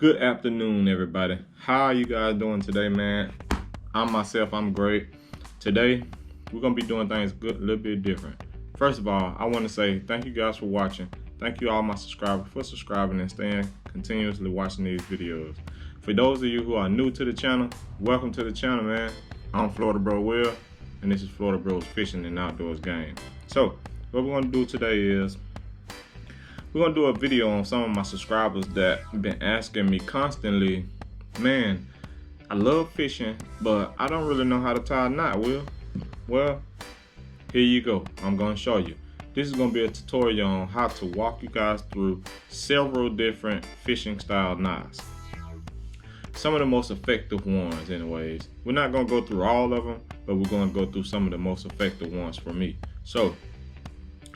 Good afternoon, everybody. How are you guys doing today, man? I'm great. Today, we're gonna be doing things good, a little bit different. First of all, I want to say thank you guys for watching. Thank you all my subscribers for subscribing and staying continuously watching these videos. For those of you who are new to the channel, welcome to the channel, man. I'm Florida Bro Will, and this is Florida Bros Fishing and Outdoors Game. So, what we're gonna do today is we're gonna do a video on some of my subscribers that have been asking me constantly, man, I love fishing, but I don't really know how to tie a knot, Will. Well, here you go. I'm gonna show you. This is gonna be a tutorial on how to walk you guys through several different fishing style knots. Some of the most effective ones anyways. We're not gonna go through all of them, but we're gonna go through some of the most effective ones for me. So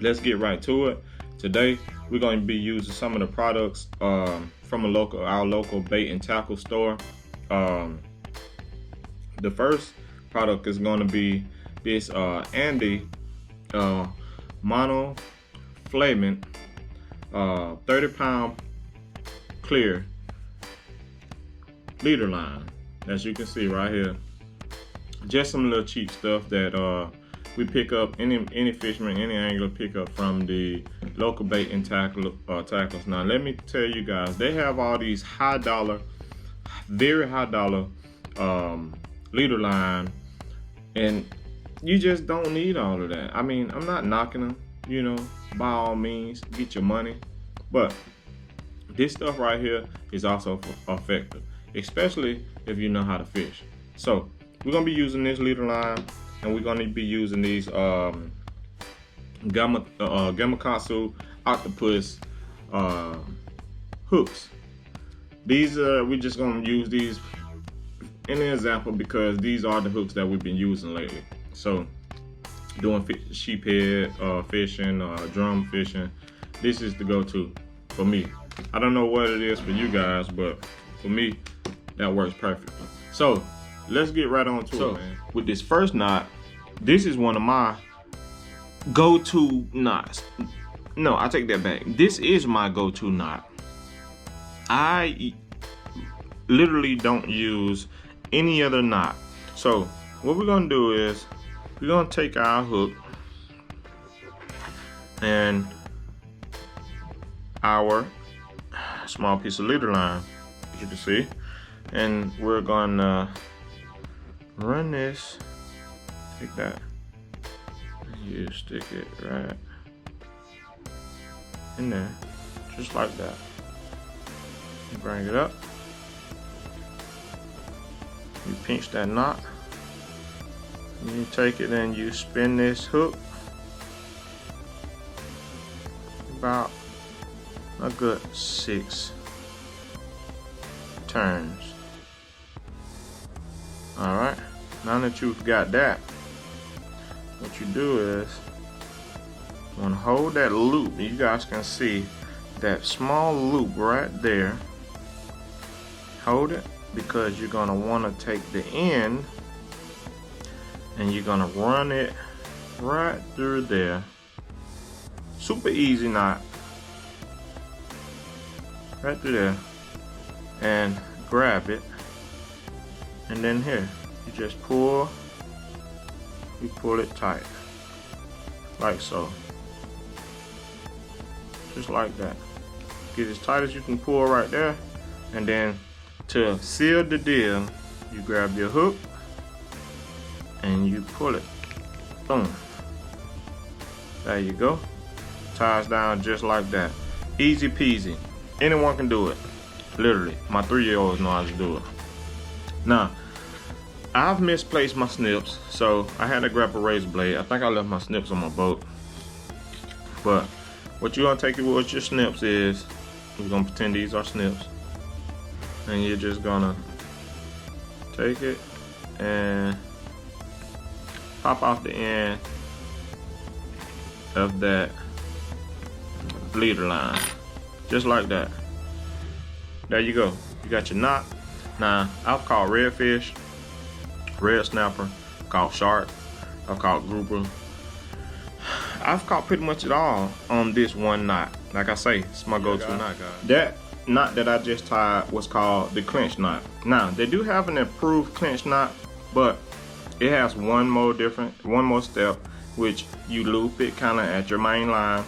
let's get right to it. Today, we're going to be using some of the products from our local bait and tackle store. The first product is going to be this Andy mono flaming 30-pound clear leader line. As you can see right here, just some little cheap stuff that we pick up, any fisherman, any angler pick up from the local bait and tackles. Now let me tell you guys, they have all these high dollar, very high dollar leader line, and you just don't need all of that. I mean, I'm not knocking them, you know, by all means, get your money, but this stuff right here is also effective, especially if you know how to fish. So we're gonna be using this leader line, and we're going to be using these Gamakatsu octopus hooks. These we're just going to use these in an example because these are the hooks that we've been using lately. So doing sheephead fishing, drum fishing, this is the go-to for me. I don't know what it is for you guys, but for me that works perfectly. So let's get right on to it, man. With this first knot, this is one of my go-to knots. No, I take that back. This is my go-to knot. I literally don't use any other knot. So what we're gonna do is we're gonna take our hook and our small piece of leader line, as you can see, and we're gonna run this. Take that, and you stick it right in there, just like that. You bring it up, you pinch that knot, and you take it and you spin this hook about a good 6 turns. All right, now that you've got that, what you do is you want to hold that loop. You guys can see that small loop right there. Hold it, because you're going to want to take the end and you're going to run it right through there. Super easy knot. Right through there, and grab it, and then here you just pull. You pull it tight, like so, just like that. Get as tight as you can pull right there, and then to seal the deal, you grab your hook and you pull it. Boom. There you go. Ties down just like that. Easy peasy. Anyone can do it. Literally, my 3-year-olds know how to do it. Now, I've misplaced my snips, so I had to grab a razor blade. I think I left my snips on my boat. But what you're gonna take with your snips is, we're gonna pretend these are snips, and you're just gonna take it and pop off the end of that leader line, just like that. There you go. You got your knot. Now, I've caught redfish, red snapper, caught shark, I've caught grouper. I've caught pretty much it all on this one knot. Like I say, it's my go-to knot, guys. That knot that I just tied was called the clinch knot. Now they do have an improved clinch knot, but it has one more step, which you loop it kind of at your main line,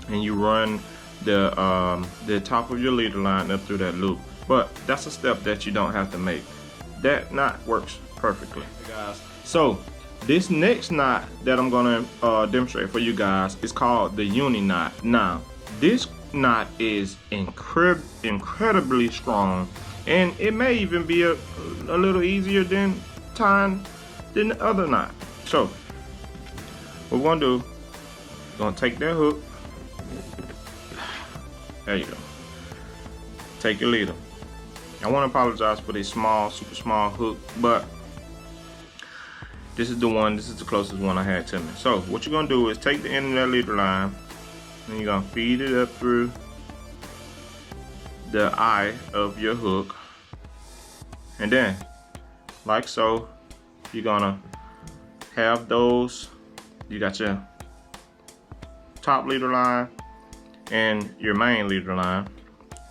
and you run the top of your leader line up through that loop. But that's a step that you don't have to make. That knot works perfectly, guys. So this next knot that I'm gonna demonstrate for you guys is called the Uni Knot. Now this knot is incredibly strong, and it may even be a little easier than tying than the other knot. So what we're gonna do, we're gonna take that hook. There you go. Take your leader. I want to apologize for this super small hook, but this is the closest one I had to me. So what you're gonna do is take the end of that leader line, and you're gonna feed it up through the eye of your hook, and then like so, you're gonna have those. You got your top leader line and your main leader line.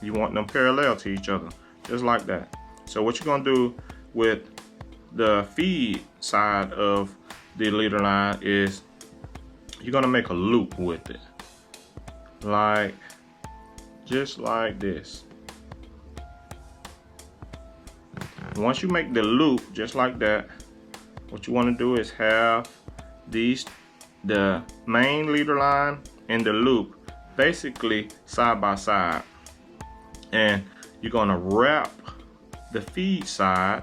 You want them parallel to each other, just like that. So what you're gonna do with the feed side of the leader line is you're gonna make a loop with it, just like this. Once you make the loop just like that, what you want to do is have the main leader line and the loop basically side by side, and you're gonna wrap the feed side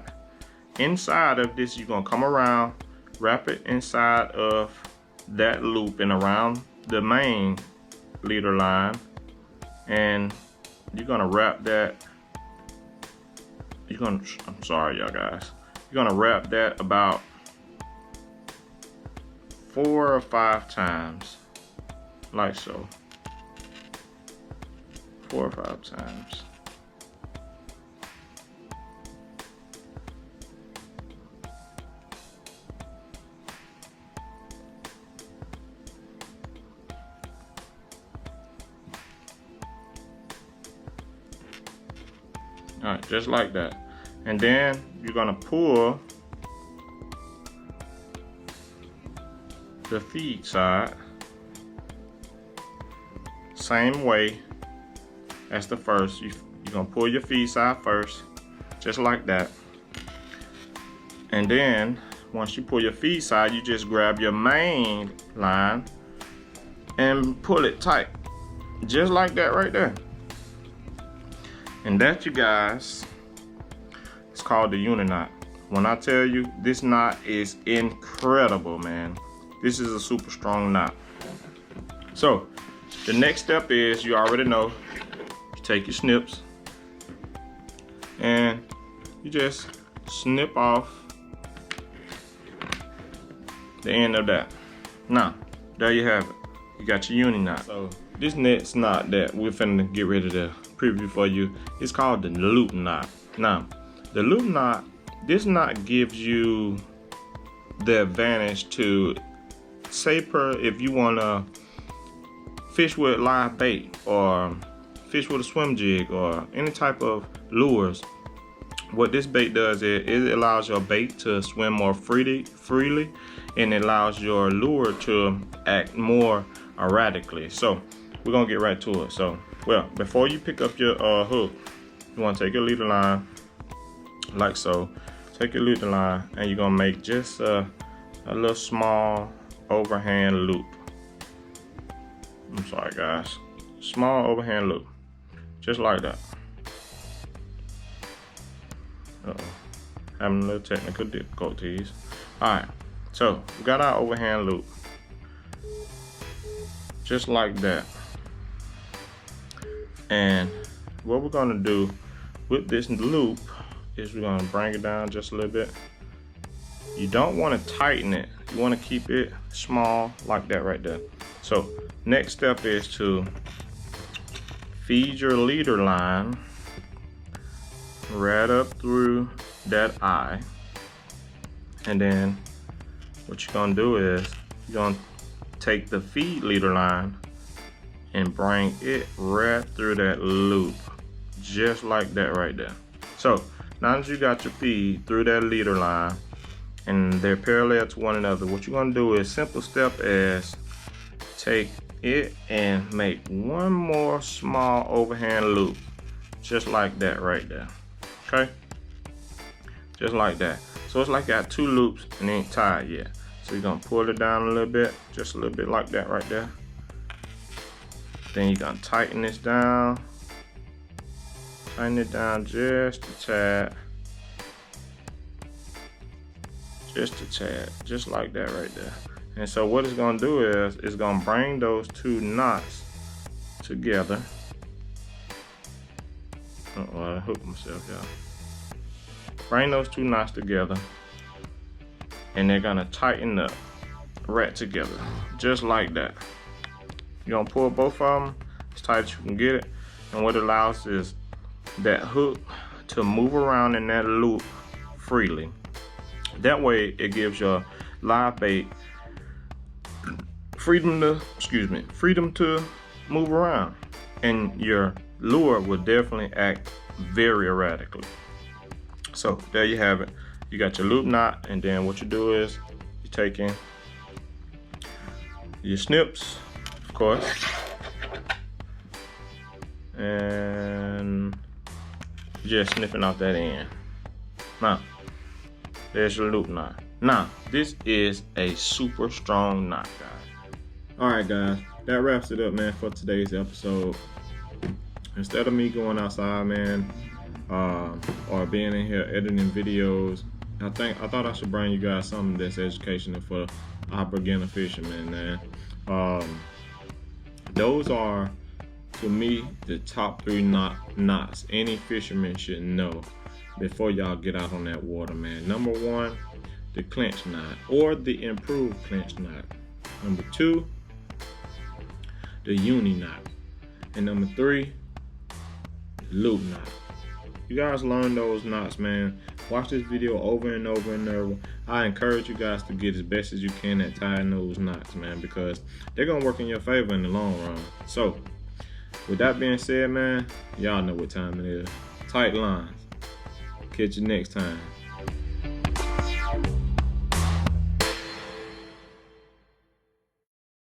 inside of this. You're gonna come around, wrap it inside of that loop and around the main leader line, and you're gonna wrap that. I'm sorry, y'all guys. You're gonna wrap that about 4 or 5 times, like so. 4 or 5 times. All right, just like that. And then you're gonna pull the feed side same way as the first. You're gonna pull your feed side first, just like that. And then once you pull your feed side, you just grab your main line and pull it tight, just like that right there. And that, you guys, it's called the Uni Knot. When I tell you, this knot is incredible, man. This is a super strong knot. So the next step is, you already know, you take your snips and you just snip off the end of that. Now, there you have it. You got your Uni Knot. So this next knot that we're finna get ready to preview for you is called the loop knot. Now, the loop knot, this knot gives you the advantage to, say if you wanna fish with live bait or fish with a swim jig or any type of lures. What this bait does is it allows your bait to swim more freely, and it allows your lure to act more erratically. So we're gonna get right to it. So, well, before you pick up your hook, you want to take your leader line like so. Take your leader line and you're gonna make just a little small overhand loop. I'm sorry, guys. Small overhand loop, just like that. Having a little technical difficulties. All right, so we got our overhand loop, just like that. And what we're gonna do with this loop is we're gonna bring it down just a little bit. You don't want to tighten it. You want to keep it small like that right there. So next step is to feed your leader line right up through that eye, and then what you're gonna do is you're gonna take the feed leader line and bring it right through that loop, just like that right there. So now that you got your feed through that leader line and they're parallel to one another, what you're gonna do is simple step as take it and make one more small overhand loop, just like that right there. Okay, just like that. So it's like got two loops and it ain't tied yet. So you're gonna pull it down a little bit, just a little bit like that right there. Then you're gonna tighten this down. Tighten it down just a tad. Just a tad, just like that right there. And so what it's gonna do is, it's gonna bring those two knots together. I hooked myself, y'all. Bring those two knots together, and they're gonna tighten up right together, just like that. You're gonna pull both of them as tight as you can get it, and what it allows is that hook to move around in that loop freely. That way it gives your live bait freedom to move around, and your lure will definitely act very erratically. So there you have it. You got your loop knot, and then what you do is you take in your snips, of course, and just snipping off that end. Now there's your loop knot. Now this is a super strong knot, guys. All right, guys, that wraps it up, man, for today's episode. Instead of me going outside, man, or being in here editing videos, I thought I should bring you guys something that's educational for our beginner fishermen, man. Those are, to me, the top 3 knots any fisherman should know before y'all get out on that water, man. Number 1, the clinch knot, or the improved clinch knot. Number 2, the uni knot. And number 3, the loop knot. You guys learn those knots, man. Watch this video over and over and over. I encourage you guys to get as best as you can at tying those knots, man, because they're gonna work in your favor in the long run. So with that being said, man, y'all know what time it is. Tight lines. Catch you next time.